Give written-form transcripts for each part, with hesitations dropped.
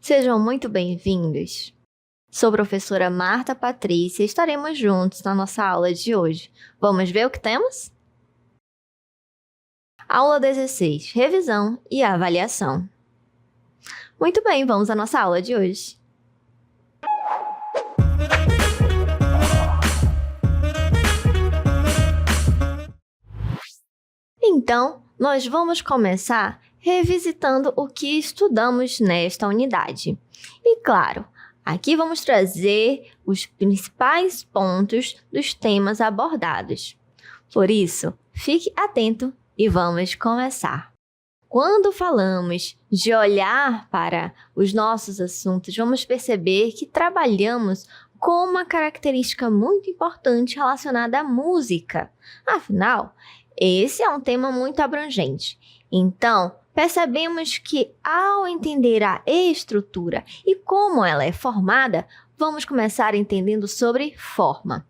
Sejam muito bem-vindos. Sou a professora Marta Patrícia e estaremos juntos na nossa aula de hoje. Vamos ver o que temos? Aula 16, revisão e avaliação. Muito bem, vamos à nossa aula de hoje. Então, nós vamos começar revisitando o que estudamos nesta unidade. E claro, aqui vamos trazer os principais pontos dos temas abordados. Por isso, fique atento e vamos começar. Quando falamos de olhar para os nossos assuntos, vamos perceber que trabalhamos com uma característica muito importante relacionada à música. Afinal, esse é um tema muito abrangente. Então, percebemos que ao entender a estrutura e como ela é formada, vamos começar entendendo sobre forma.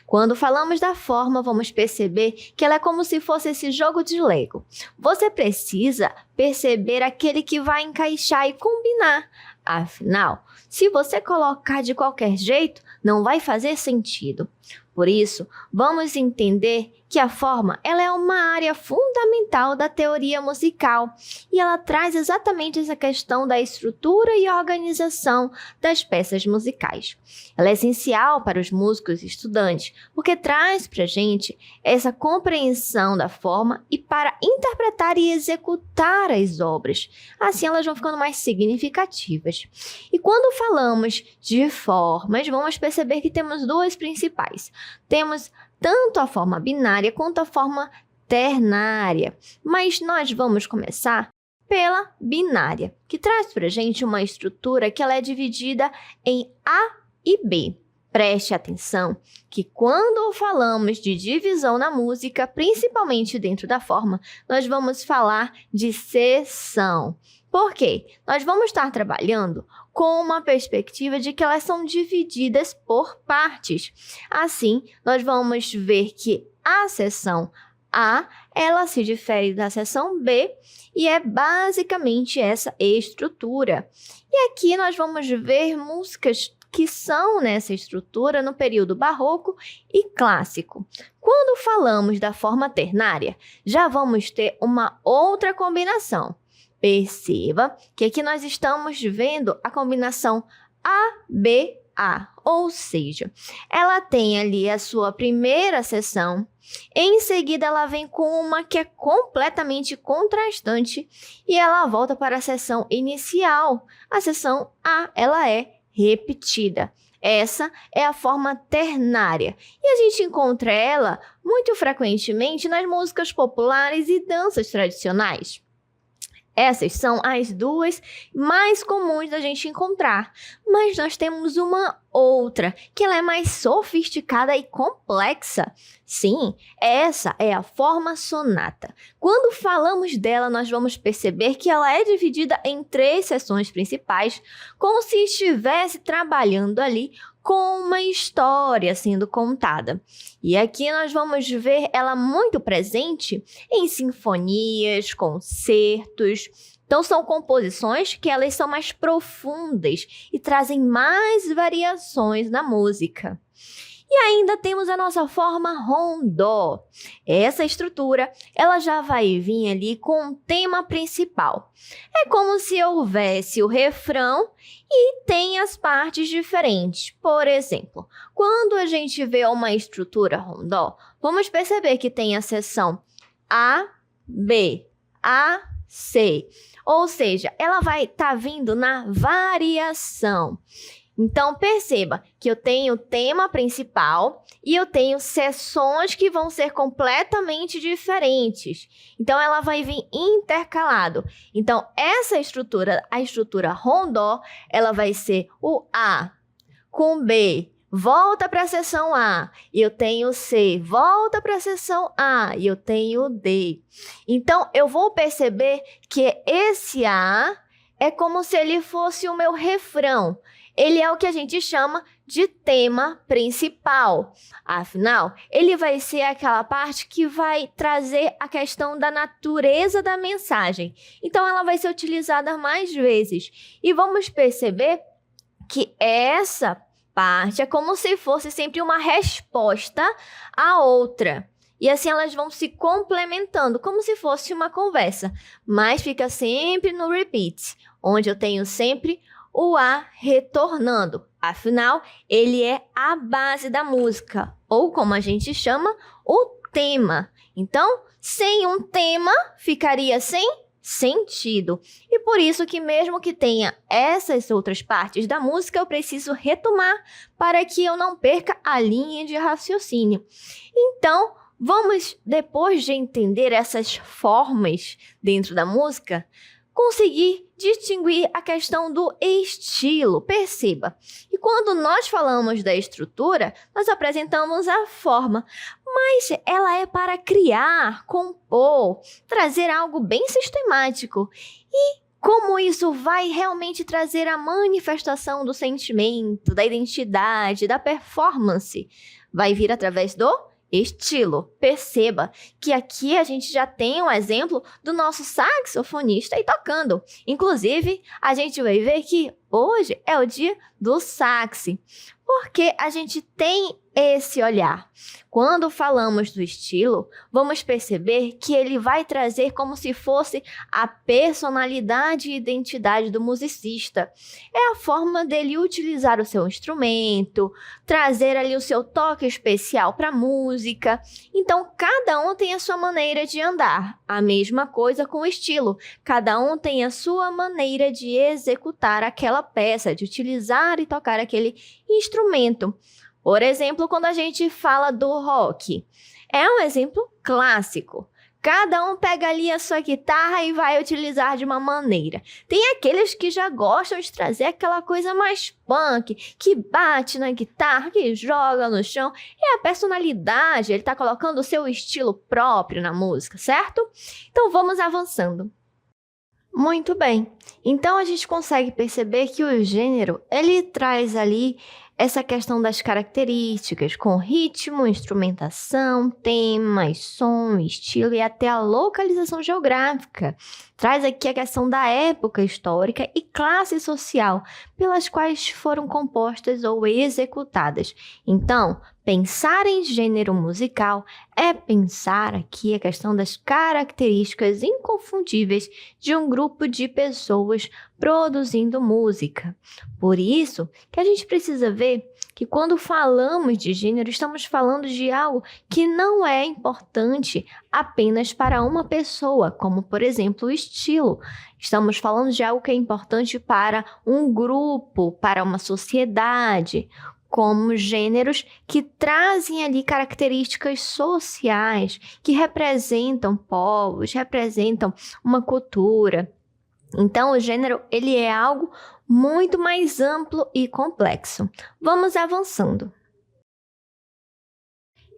Quando falamos da forma, vamos perceber que ela é como se fosse esse jogo de Lego. Você precisa perceber aquele que vai encaixar e combinar. Afinal, se você colocar de qualquer jeito, não vai fazer sentido. Por isso, vamos entender que a forma ela é uma área fundamental da teoria musical e ela traz exatamente essa questão da estrutura e organização das peças musicais. Ela é essencial para os músicos e estudantes porque traz para a gente essa compreensão da forma e para interpretar e executar as obras. Assim elas vão ficando mais significativas. E quando falamos de formas, vamos perceber que temos duas principais. Temos tanto a forma binária quanto a forma ternária, mas nós vamos começar pela binária, que traz para a gente uma estrutura que ela é dividida em A e B. Preste atenção que quando falamos de divisão na música, principalmente dentro da forma, nós vamos falar de seção. Por quê? Nós vamos estar trabalhando com uma perspectiva de que elas são divididas por partes. Assim, nós vamos ver que a seção A, ela se difere da seção B e é basicamente essa estrutura. E aqui nós vamos ver músicas que são nessa estrutura no período barroco e clássico. Quando falamos da forma ternária, já vamos ter uma outra combinação. Perceba que aqui nós estamos vendo a combinação A-B-A, ou seja, ela tem ali a sua primeira seção, em seguida ela vem com uma que é completamente contrastante e ela volta para a seção inicial. A seção A, ela é repetida. Essa é a forma ternária e a gente encontra ela muito frequentemente nas músicas populares e danças tradicionais. Essas são as duas mais comuns da gente encontrar, mas nós temos uma outra, que ela é mais sofisticada e complexa. Sim, essa é a forma sonata. Quando falamos dela, nós vamos perceber que ela é dividida em 3 seções principais, como se estivesse trabalhando ali com uma história sendo contada. E aqui nós vamos ver ela muito presente em sinfonias, concertos. Então, são composições que elas são mais profundas e trazem mais variações na música. E ainda temos a nossa forma rondó. Essa estrutura, ela já vai vir ali com um tema principal. É como se houvesse o refrão e tem as partes diferentes. Por exemplo, quando a gente vê uma estrutura rondó, vamos perceber que tem a seção A, B, A, C. Ou seja, ela vai estar vindo na variação. Então, perceba que eu tenho o tema principal e eu tenho seções que vão ser completamente diferentes. Então, ela vai vir intercalado. Então, essa estrutura, a estrutura rondó, ela vai ser o A com B, volta para a seção A, e eu tenho C, volta para a seção A, e eu tenho D. Então, eu vou perceber que esse A é como se ele fosse o meu refrão. Ele é o que a gente chama de tema principal. Afinal, ele vai ser aquela parte que vai trazer a questão da natureza da mensagem. Então, ela vai ser utilizada mais vezes. E vamos perceber que essa parte é como se fosse sempre uma resposta à outra. E assim elas vão se complementando, como se fosse uma conversa. Mas fica sempre no repeat, onde eu tenho sempre o A retornando. Afinal, ele é a base da música, ou como a gente chama, o tema. Então, sem um tema, ficaria sem sentido. E por isso que mesmo que tenha essas outras partes da música, eu preciso retomar para que eu não perca a linha de raciocínio. Então, vamos, depois de entender essas formas dentro da música, conseguir distinguir a questão do estilo. Perceba, e quando nós falamos da estrutura, nós apresentamos a forma, mas ela é para criar, compor, trazer algo bem sistemático. E como isso vai realmente trazer a manifestação do sentimento, da identidade, da performance? Vai vir através do estilo. Perceba que aqui a gente já tem um exemplo do nosso saxofonista aí tocando. Inclusive, a gente vai ver que hoje é o dia do sax, porque a gente tem esse olhar. Quando falamos do estilo, vamos perceber que ele vai trazer como se fosse a personalidade e identidade do musicista. É a forma dele utilizar o seu instrumento, trazer ali o seu toque especial para a música. Então, cada um tem a sua maneira de andar. A mesma coisa com o estilo. Cada um tem a sua maneira de executar aquela peça, de utilizar e tocar aquele instrumento. Por exemplo, quando a gente fala do rock, é um exemplo clássico. Cada um pega ali a sua guitarra e vai utilizar de uma maneira. Tem aqueles que já gostam de trazer aquela coisa mais punk, que bate na guitarra, que joga no chão. É a personalidade, ele está colocando o seu estilo próprio na música, certo? Então vamos avançando. Muito bem. Então a gente consegue perceber que o gênero, ele traz ali essa questão das características, com ritmo, instrumentação, temas, som, estilo e até a localização geográfica. Traz aqui a questão da época histórica e classe social pelas quais foram compostas ou executadas. Então, pensar em gênero musical é pensar aqui a questão das características inconfundíveis de um grupo de pessoas produzindo música. Por isso que a gente precisa ver que quando falamos de gênero, estamos falando de algo que não é importante apenas para uma pessoa, como, por exemplo, o estilo. Estamos falando de algo que é importante para um grupo, para uma sociedade, como gêneros que trazem ali características sociais, que representam povos, representam uma cultura. Então, o gênero, ele é algo muito mais amplo e complexo. Vamos avançando.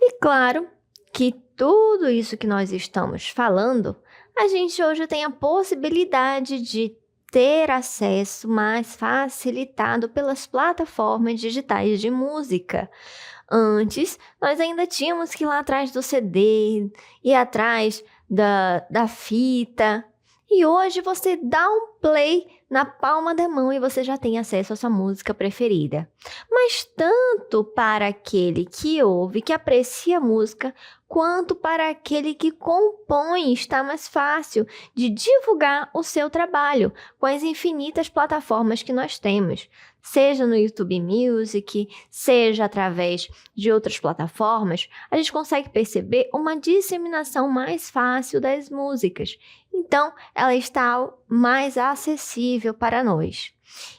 E claro que tudo isso que nós estamos falando, a gente hoje tem a possibilidade de ter acesso mais facilitado pelas plataformas digitais de música. Antes, nós ainda tínhamos que ir lá atrás do CD, ir atrás da fita. E hoje você dá um play na palma da mão e você já tem acesso à sua música preferida. Mas tanto para aquele que ouve, que aprecia a música, quanto para aquele que compõe, está mais fácil de divulgar o seu trabalho com as infinitas plataformas que nós temos. Seja no YouTube Music, seja através de outras plataformas, a gente consegue perceber uma disseminação mais fácil das músicas. Então, ela está mais acessível para nós.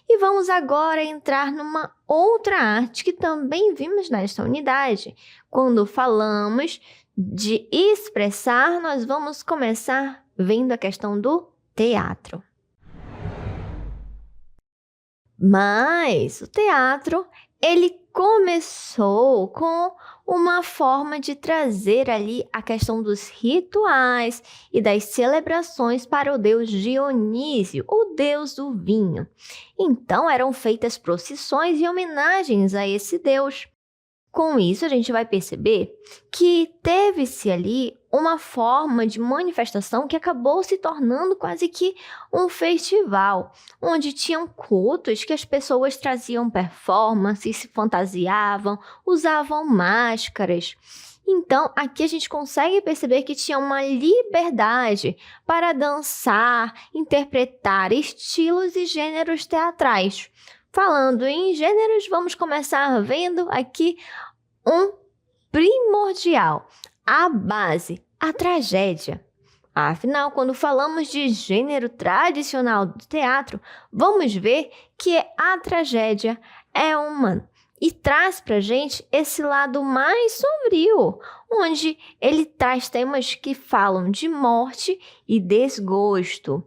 E vamos agora entrar numa outra arte que também vimos nesta unidade. Quando falamos de expressar, nós vamos começar vendo a questão do teatro. Mas o teatro ele começou com uma forma de trazer ali a questão dos rituais e das celebrações para o deus Dionísio, o deus do vinho. Então, eram feitas procissões e homenagens a esse deus. Com isso, a gente vai perceber que teve-se ali uma forma de manifestação que acabou se tornando quase que um festival, onde tinham cultos que as pessoas traziam performances, se fantasiavam, usavam máscaras. Então, aqui a gente consegue perceber que tinha uma liberdade para dançar, interpretar estilos e gêneros teatrais. Falando em gêneros, vamos começar vendo aqui um primordial, a base, a tragédia. Afinal, quando falamos de gênero tradicional do teatro, vamos ver que a tragédia é humana e traz pra gente esse lado mais sombrio, onde ele traz temas que falam de morte e desgosto.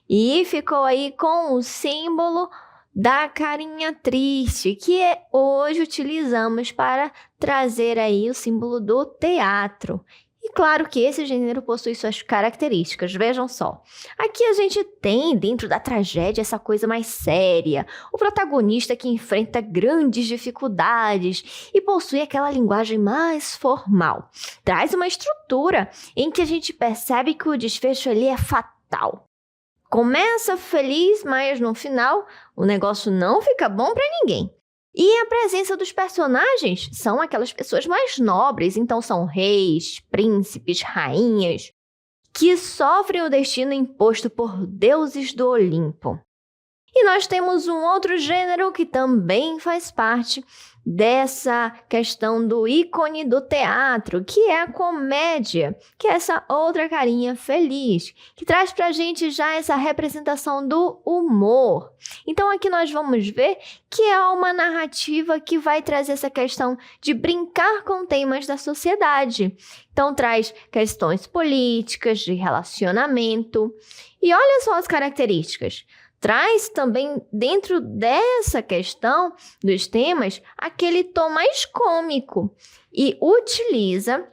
E ficou aí com o símbolo da carinha triste, que hoje utilizamos para trazer aí o símbolo do teatro. E claro que esse gênero possui suas características, vejam só. Aqui a gente tem dentro da tragédia essa coisa mais séria, o protagonista que enfrenta grandes dificuldades e possui aquela linguagem mais formal. Traz uma estrutura em que a gente percebe que o desfecho ali é fatal. Começa feliz, mas no final o negócio não fica bom para ninguém. E a presença dos personagens são aquelas pessoas mais nobres, então são reis, príncipes, rainhas, que sofrem o destino imposto por deuses do Olimpo. E nós temos um outro gênero que também faz parte dessa questão do ícone do teatro, que é a comédia, que é essa outra carinha feliz, que traz pra gente já essa representação do humor. Então aqui nós vamos ver que é uma narrativa que vai trazer essa questão de brincar com temas da sociedade. Então traz questões políticas, de relacionamento. E olha só as características. Traz também, dentro dessa questão dos temas, aquele tom mais cômico e utiliza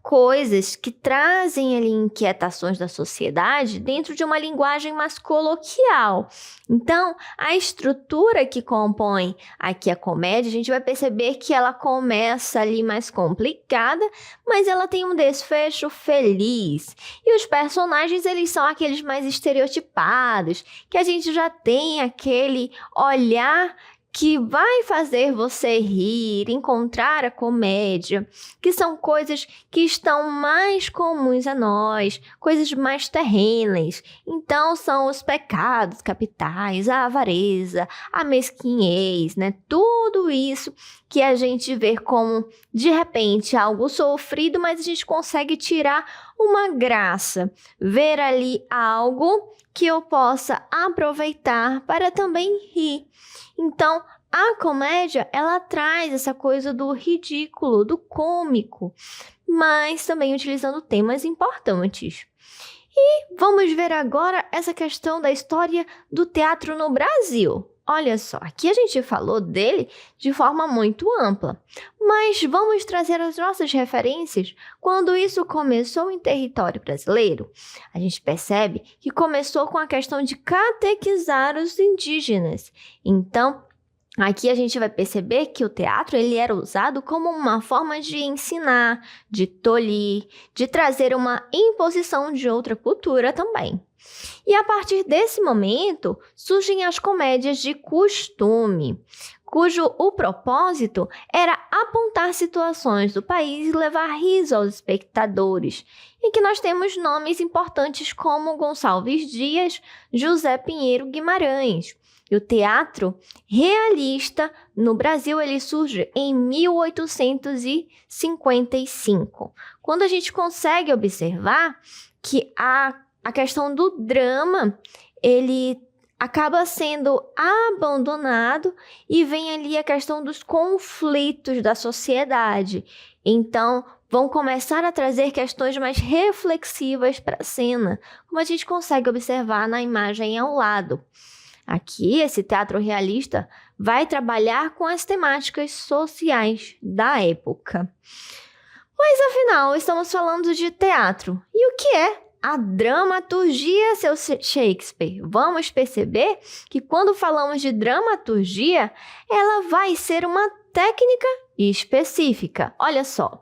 coisas que trazem ali inquietações da sociedade dentro de uma linguagem mais coloquial. Então, a estrutura que compõe aqui a comédia, a gente vai perceber que ela começa ali mais complicada, mas ela tem um desfecho feliz. E os personagens, eles são aqueles mais estereotipados, que a gente já tem aquele olhar que vai fazer você rir, encontrar a comédia, que são coisas que estão mais comuns a nós, coisas mais terrenas. Então, são os pecados capitais, a avareza, a mesquinhez, né? Tudo isso que a gente vê como, de repente, algo sofrido, mas a gente consegue tirar uma graça, ver ali algo que eu possa aproveitar para também rir. Então, a comédia, ela traz essa coisa do ridículo, do cômico, mas também utilizando temas importantes. E vamos ver agora essa questão da história do teatro no Brasil. Olha só, aqui a gente falou dele de forma muito ampla, mas vamos trazer as nossas referências quando isso começou em território brasileiro. A gente percebe que começou com a questão de catequizar os indígenas. Então, aqui a gente vai perceber que o teatro ele era usado como uma forma de ensinar, de tolir, de trazer uma imposição de outra cultura também. E a partir desse momento, surgem as comédias de costume, cujo o propósito era apontar situações do país e levar riso aos espectadores, em que nós temos nomes importantes como Gonçalves Dias, José Pinheiro Guimarães. E o teatro realista no Brasil ele surge em 1855, quando a gente consegue observar que a questão do drama, ele acaba sendo abandonado e vem ali a questão dos conflitos da sociedade. Então, vão começar a trazer questões mais reflexivas para a cena, como a gente consegue observar na imagem ao lado. Aqui, esse teatro realista vai trabalhar com as temáticas sociais da época. Mas afinal, estamos falando de teatro. E o que é a dramaturgia, seu Shakespeare? Vamos perceber que quando falamos de dramaturgia, ela vai ser uma técnica específica. Olha só.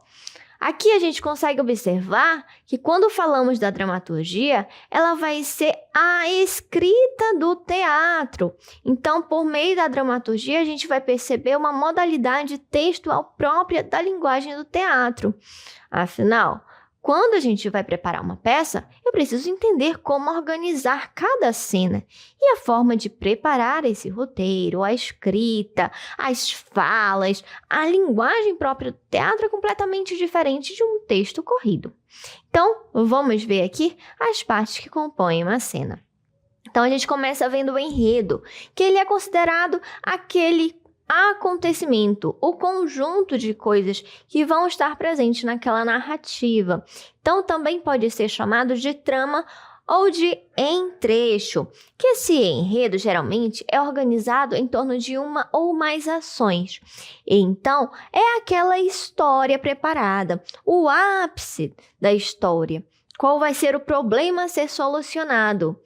Aqui a gente consegue observar que quando falamos da dramaturgia, ela vai ser a escrita do teatro. Então, por meio da dramaturgia, a gente vai perceber uma modalidade textual própria da linguagem do teatro. Afinal, quando a gente vai preparar uma peça, eu preciso entender como organizar cada cena. E a forma de preparar esse roteiro, a escrita, as falas, a linguagem própria do teatro é completamente diferente de um texto corrido. Então, vamos ver aqui as partes que compõem uma cena. Então, a gente começa vendo o enredo, que ele é considerado aquele acontecimento, o conjunto de coisas que vão estar presentes naquela narrativa. Então, também pode ser chamado de trama ou de entrecho, que esse enredo geralmente é organizado em torno de uma ou mais ações. Então, é aquela história preparada, o ápice da história, qual vai ser o problema a ser solucionado,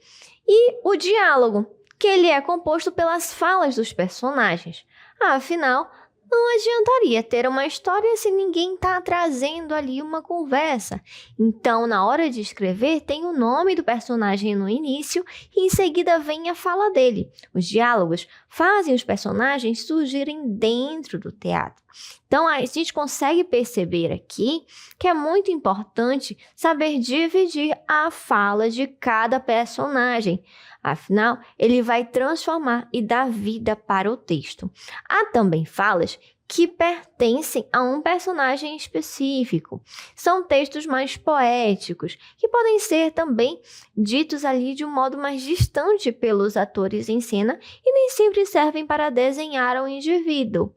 e o diálogo, que ele é composto pelas falas dos personagens. Afinal, não adiantaria ter uma história se ninguém está trazendo ali uma conversa. Então, na hora de escrever, tem o nome do personagem no início e em seguida vem a fala dele. Os diálogos fazem os personagens surgirem dentro do teatro. Então, a gente consegue perceber aqui que é muito importante saber dividir a fala de cada personagem. Afinal, ele vai transformar e dar vida para o texto. Há também falas que pertencem a um personagem específico. São textos mais poéticos, que podem ser também ditos ali de um modo mais distante pelos atores em cena e nem sempre servem para desenhar um indivíduo.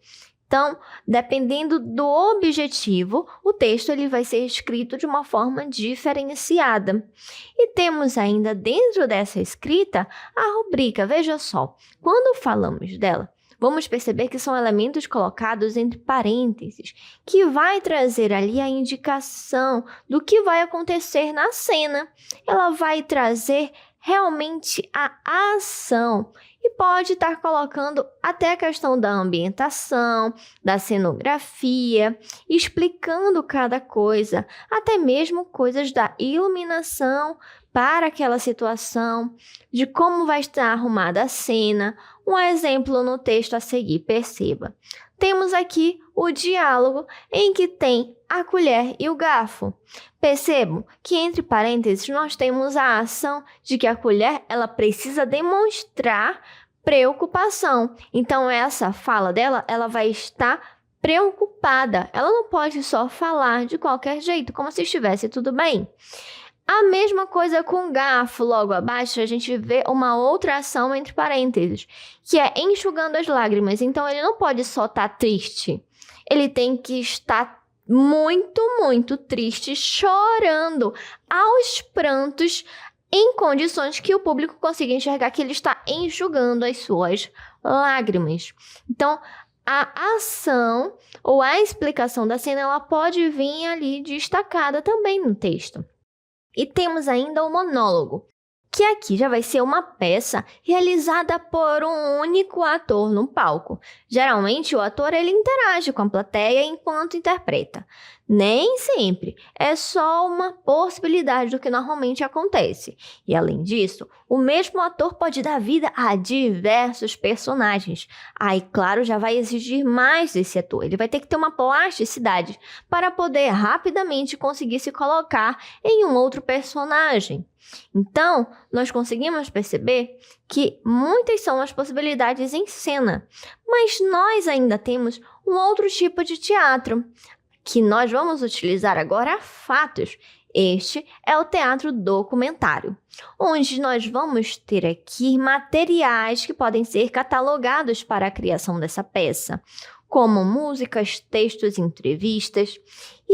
Então, dependendo do objetivo, o texto ele vai ser escrito de uma forma diferenciada. E temos ainda dentro dessa escrita a rubrica. Veja só, quando falamos dela, vamos perceber que são elementos colocados entre parênteses, que vai trazer ali a indicação do que vai acontecer na cena. Ela vai trazer realmente a ação. E pode estar colocando até a questão da ambientação, da cenografia, explicando cada coisa, até mesmo coisas da iluminação para aquela situação, de como vai estar arrumada a cena. Um exemplo no texto a seguir, perceba. Temos aqui o diálogo em que tem a colher e o garfo. Percebam que entre parênteses nós temos a ação de que a colher ela precisa demonstrar preocupação. Então essa fala dela ela vai estar preocupada. Ela não pode só falar de qualquer jeito, como se estivesse tudo bem. A mesma coisa com o garfo, logo abaixo a gente vê uma outra ação entre parênteses, que é enxugando as lágrimas. Então ele não pode só estar triste, ele tem que estar muito, muito triste, chorando aos prantos, em condições que o público consiga enxergar que ele está enxugando as suas lágrimas. Então, a ação ou a explicação da cena ela pode vir ali destacada também no texto. E temos ainda o monólogo, que aqui já vai ser uma peça realizada por um único ator no palco. Geralmente, o ator ele interage com a plateia enquanto interpreta. Nem sempre, é só uma possibilidade do que normalmente acontece. E, além disso, o mesmo ator pode dar vida a diversos personagens. Aí, claro, já vai exigir mais desse ator. Ele vai ter que ter uma plasticidade para poder rapidamente conseguir se colocar em um outro personagem. Então, nós conseguimos perceber que muitas são as possibilidades em cena, mas nós ainda temos um outro tipo de teatro, que nós vamos utilizar agora fatos. Este é o teatro documentário, onde nós vamos ter aqui materiais que podem ser catalogados para a criação dessa peça, como músicas, textos, entrevistas.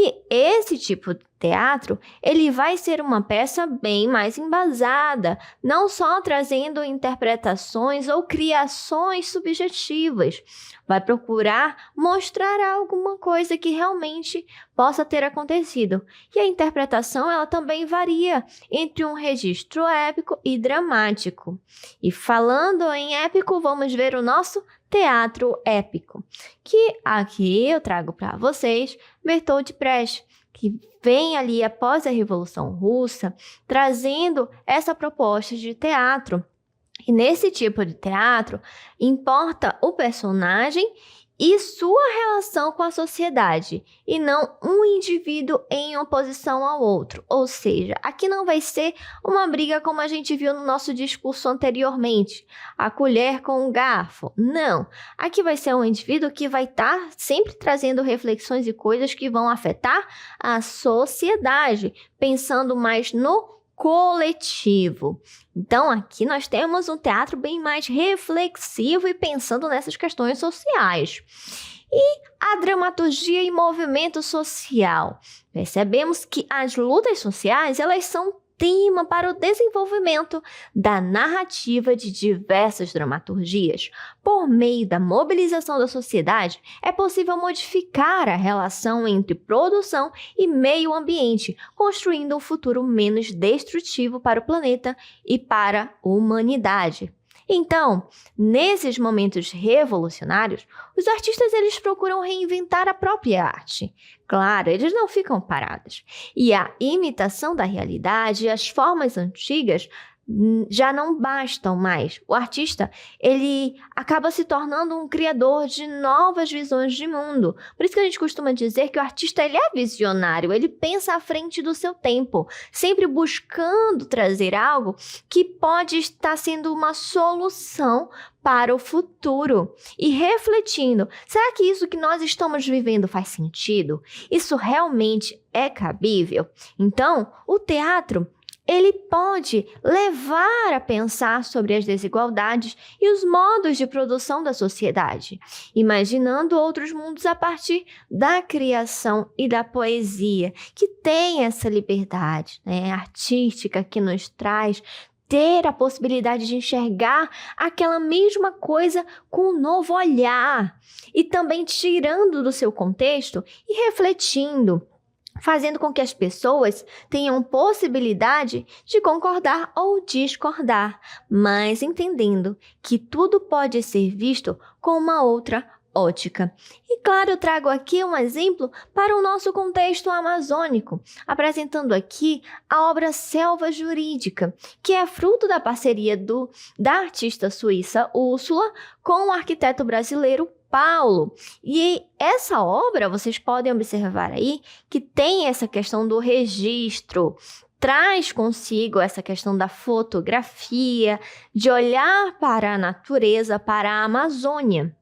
E esse tipo de teatro, ele vai ser uma peça bem mais embasada, não só trazendo interpretações ou criações subjetivas. Vai procurar mostrar alguma coisa que realmente possa ter acontecido. E a interpretação, ela também varia entre um registro épico e dramático. E falando em épico, vamos ver o nosso teatro épico, que aqui eu trago para vocês Bertolt Brecht, que vem ali após a Revolução Russa, trazendo essa proposta de teatro. E nesse tipo de teatro, importa o personagem e sua relação com a sociedade, e não um indivíduo em oposição ao outro. Ou seja, aqui não vai ser uma briga como a gente viu no nosso discurso anteriormente, a colher com o garfo. Não, aqui vai ser um indivíduo que vai estar sempre trazendo reflexões e coisas que vão afetar a sociedade, pensando mais no coletivo. Então, aqui nós temos um teatro bem mais reflexivo e pensando nessas questões sociais. E a dramaturgia e movimento social. Percebemos que as lutas sociais, elas são tema para o desenvolvimento da narrativa de diversas dramaturgias. Por meio da mobilização da sociedade, é possível modificar a relação entre produção e meio ambiente, construindo um futuro menos destrutivo para o planeta e para a humanidade. Então, nesses momentos revolucionários, os artistas eles procuram reinventar a própria arte. Claro, eles não ficam parados. E a imitação da realidade e as formas antigas já não bastam mais. O artista, ele acaba se tornando um criador de novas visões de mundo. Por isso que a gente costuma dizer que o artista ele é visionário, ele pensa à frente do seu tempo, sempre buscando trazer algo que pode estar sendo uma solução para o futuro e refletindo, será que isso que nós estamos vivendo faz sentido? Isso realmente é cabível? Então, o teatro ele pode levar a pensar sobre as desigualdades e os modos de produção da sociedade, imaginando outros mundos a partir da criação e da poesia, que tem essa liberdade, artística que nos traz ter a possibilidade de enxergar aquela mesma coisa com um novo olhar e também tirando do seu contexto e refletindo, fazendo com que as pessoas tenham possibilidade de concordar ou discordar, mas entendendo que tudo pode ser visto com uma outra ótica. E claro, eu trago aqui um exemplo para o nosso contexto amazônico, apresentando aqui a obra Selva Jurídica, que é fruto da parceria da artista suíça Úrsula com o arquiteto brasileiro Paulo. E essa obra, vocês podem observar aí, que tem essa questão do registro, traz consigo essa questão da fotografia, de olhar para a natureza, para a Amazônia.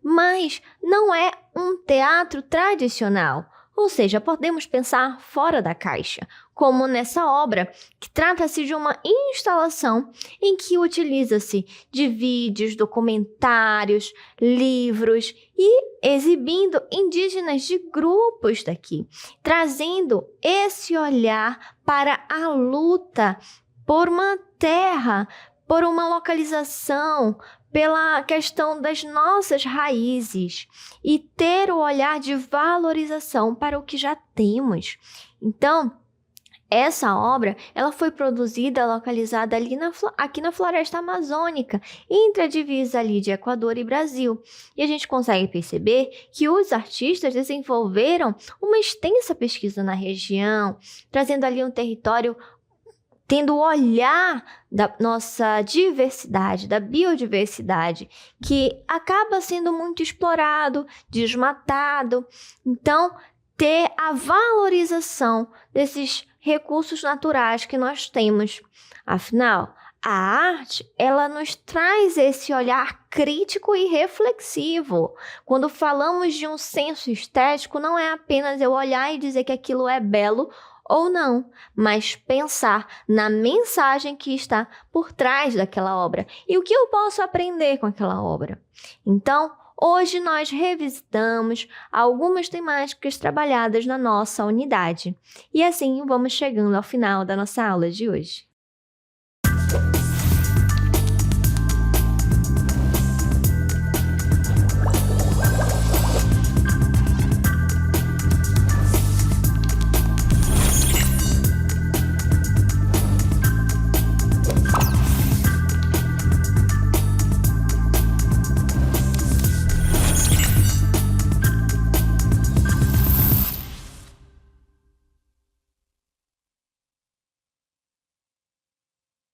Mas não é um teatro tradicional, ou seja, podemos pensar fora da caixa, como nessa obra, que trata-se de uma instalação em que utiliza-se de vídeos, documentários, livros e exibindo indígenas de grupos daqui, trazendo esse olhar para a luta por uma terra, por uma localização, pela questão das nossas raízes e ter o olhar de valorização para o que já temos. Então, essa obra, ela foi produzida, localizada ali aqui na floresta amazônica, entre a divisa ali de Equador e Brasil. E a gente consegue perceber que os artistas desenvolveram uma extensa pesquisa na região, trazendo ali um território tendo o olhar da nossa diversidade, da biodiversidade, que acaba sendo muito explorado, desmatado. Então, ter a valorização desses recursos naturais que nós temos. Afinal, a arte, ela nos traz esse olhar crítico e reflexivo. Quando falamos de um senso estético, não é apenas eu olhar e dizer que aquilo é belo ou não, mas pensar na mensagem que está por trás daquela obra e o que eu posso aprender com aquela obra. Então, Hoje nós revisitamos algumas temáticas trabalhadas na nossa unidade. E assim vamos chegando ao final da nossa aula de hoje.